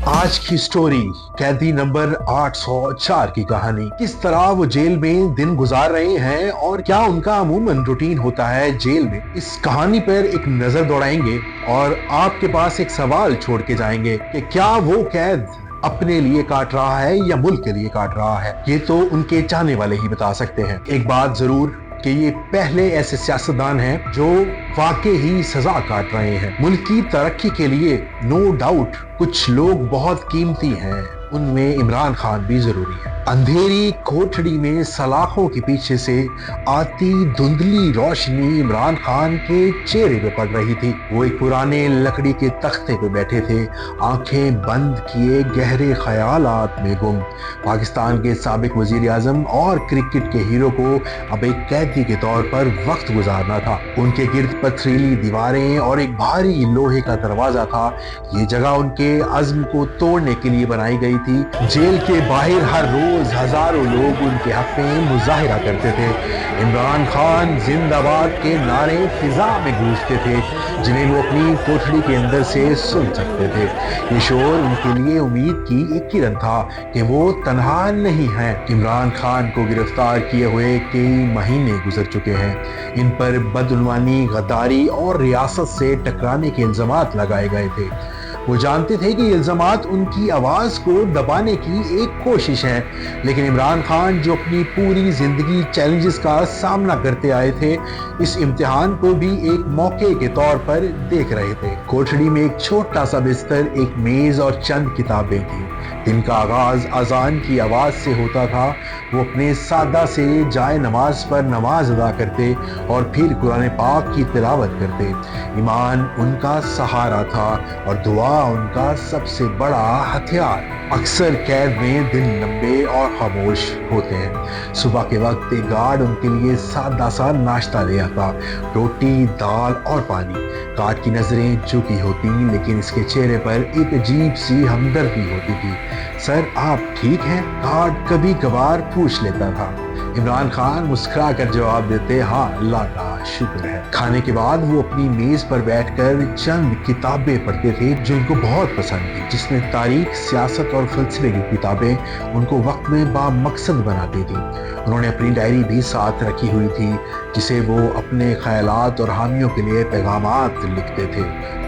آج کی سٹوری قیدی نمبر 804 کی کہانی۔ کس طرح وہ جیل میں دن گزار رہے ہیں اور کیا ان کا عموماً روٹین ہوتا ہے جیل میں، اس کہانی پر ایک نظر دوڑائیں گے اور آپ کے پاس ایک سوال چھوڑ کے جائیں گے کہ کیا وہ قید اپنے لیے کاٹ رہا ہے یا ملک کے لیے کاٹ رہا ہے۔ یہ تو ان کے چاہنے والے ہی بتا سکتے ہیں۔ ایک بات ضرور کہ یہ پہلے ایسے سیاستدان ہیں جو واقعی ہی سزا کاٹ رہے ہیں۔ ملک کی ترقی کے لیے نو ڈاؤٹ کچھ لوگ بہت قیمتی ہیں، ان میں عمران خان بھی ضروری ہے۔ اندھیری کوٹھڑی میں سلاخوں کے پیچھے سے آتی دھندلی روشنی عمران خان کے چہرے پہ پڑ رہی تھی۔ وہ ایک پرانے لکڑی کے تختے پہ بیٹھے تھے، آنکھیں بند کیے گہرے خیالات میں گم۔ پاکستان کے سابق وزیر اعظم اور کرکٹ کے ہیرو کو اب ایک قیدی کے طور پر وقت گزارنا تھا۔ ان کے گرد پتھریلی دیواریں اور ایک بھاری لوہے کا دروازہ تھا۔ یہ جگہ ان کے عزم کو توڑنے کے لیے بنائی گئی تھی۔ جیل کے باہر ہر روز ہزاروں لوگ ان کے حق میں مظاہرہ کرتے تھے۔ عمران خان زندہ باد کے نعرے فضا میں گونجتے تھے، جنہیں وہ اپنی کوٹھڑی کے اندر سے سن سکتے تھے۔ یہ شور ان کے لیے امید کی ایک کرن تھا کہ وہ تنہا نہیں ہیں۔ عمران خان کو گرفتار کیے ہوئے کئی مہینے گزر چکے ہیں۔ ان پر بدعنوانی، غداری اور ریاست سے ٹکرانے کے الزامات لگائے گئے تھے۔ وہ جانتے تھے کہ یہ الزامات ان کی آواز کو دبانے کی ایک کوشش ہے، لیکن عمران خان جو اپنی پوری زندگی چیلنجز کا سامنا کرتے آئے تھے، اس امتحان کو بھی ایک موقع کے طور پر دیکھ رہے تھے۔ کوٹھڑی میں ایک چھوٹا سا بستر، ایک میز اور چند کتابیں تھیں۔ دن کا آغاز اذان کی آواز سے ہوتا تھا۔ وہ اپنے سادہ سے جائے نماز پر نماز ادا کرتے اور پھر قرآن پاک کی تلاوت کرتے۔ ایمان ان کا سہارا تھا اور دعا ان کا سب سے بڑا ہتھیار۔ اکثر قید میں دن لمبے اور خاموش ہوتے ہیں۔ صبح کے وقت ایک گارڈ ان کے لیے سادہ سا ناشتہ لے آتا، روٹی، دال اور پانی۔ گارڈ کی نظریں جھکی ہوتی، لیکن اس کے چہرے پر ایک عجیب سی ہمدردی ہوتی تھی۔ سر آپ ٹھیک ہیں؟ گارڈ کبھی کبھار پوچھ لیتا تھا۔ عمران خان مسکرا کر جواب دیتے، ہاں اللہ کا شکر ہے۔ کھانے کے بعد وہ اپنی میز پر بیٹھ کر چند کتابیں پڑھتے تھے جو ان کو بہت پسند تھی، جس میں تاریخ، سیاست اور فلسفے کی کتابیں ان کو وقت میں بامقصد بناتی تھی۔ انہوں نے اپنی ڈائری بھی ساتھ رکھی ہوئی تھی، جسے وہ اپنے خیالات اور حامیوں کے لیے پیغامات لکھتے تھے۔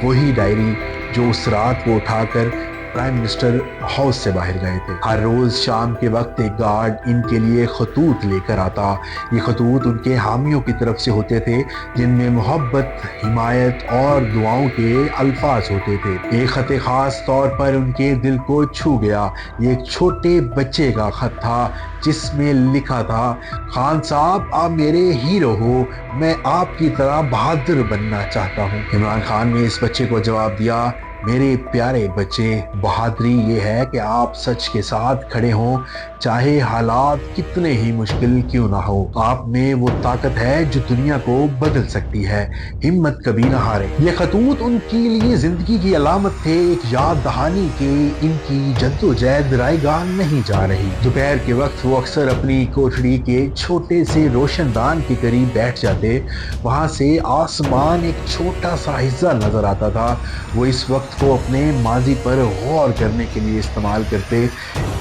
وہی ڈائری جو اس رات وہ اٹھا کر پرائم منسٹر ہاؤس سے باہر گئے تھے۔ ہر روز شام کے وقت ایک گارڈ ان کے لیے خطوط لے کر آتا۔ یہ خطوط ان کے حامیوں کی طرف سے ہوتے تھے، جن میں محبت، حمایت اور دعاؤں کے الفاظ ہوتے تھے۔ ایک خط خاص طور پر ان کے دل کو چھو گیا۔ یہ ایک چھوٹے بچے کا خط تھا، جس میں لکھا تھا، خان صاحب آپ میرے ہیرو ہو، میں آپ کی طرح بہادر بننا چاہتا ہوں۔ عمران خان نے اس بچے کو جواب دیا، میرے پیارے بچے، بہادری یہ ہے کہ آپ سچ کے ساتھ کھڑے ہوں، چاہے حالات کتنے ہی مشکل کیوں نہ ہو۔ آپ میں وہ طاقت ہے جو دنیا کو بدل سکتی ہے، ہمت کبھی نہ ہارے۔ یہ خطوط ان کے لیے زندگی کی علامت تھے، ایک یاد دہانی کہ ان کی جدوجہد رائے گاہ نہیں جا رہی۔ دوپہر کے وقت وہ اکثر اپنی کوٹھڑی کے چھوٹے سے روشن دان کے قریب بیٹھ جاتے۔ وہاں سے آسمان ایک چھوٹا سا حصہ نظر آتا تھا۔ وہ اس وقت کو اپنے ماضی پر غور کرنے کے لیے استعمال کرتے۔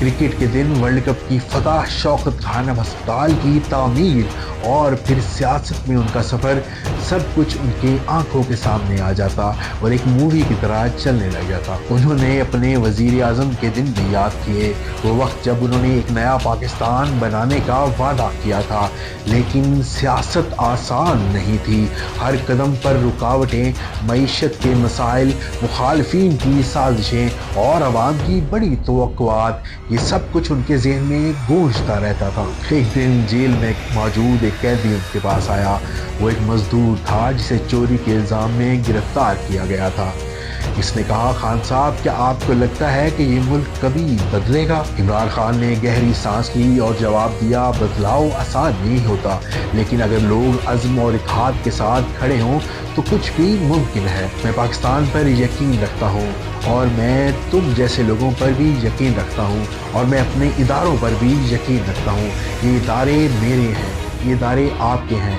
کرکٹ کے دن ورلڈ کپ کی فتح، شوکت خانم ہسپتال کی تعمیر اور پھر سیاست میں ان کا سفر، سب کچھ ان کے آنکھوں کے سامنے آ جاتا اور ایک مووی کی طرح چلنے لگ جاتا۔ انہوں نے اپنے وزیر اعظم کے دن بھی یاد کیے، وہ وقت جب انہوں نے ایک نیا پاکستان بنانے کا وعدہ کیا تھا، لیکن سیاست آسان نہیں تھی۔ ہر قدم پر رکاوٹیں، معیشت کے مسائل، مخالفین کی سازشیں اور عوام کی بڑی توقعات، یہ سب کچھ ان کے ذہن میں گونجتا رہتا تھا۔ ایک دن جیل میں موجود ایک قیدی ان کے پاس آیا۔ وہ ایک مزدور تھا جسے چوری کے الزام میں گرفتار کیا گیا تھا۔ اس نے کہا، خان صاحب کیا آپ کو لگتا ہے کہ یہ ملک کبھی بدلے گا؟ عمران خان نے گہری سانس لی اور جواب دیا، بدلاؤ آسان نہیں ہوتا، لیکن اگر لوگ عزم اور اتحاد کے ساتھ کھڑے ہوں تو کچھ بھی ممکن ہے۔ میں پاکستان پر یقین رکھتا ہوں اور میں تم جیسے لوگوں پر بھی یقین رکھتا ہوں اور میں اپنے اداروں پر بھی یقین رکھتا ہوں۔ یہ ادارے میرے ہیں، یہ ادارے آپ کے ہیں۔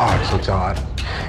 804।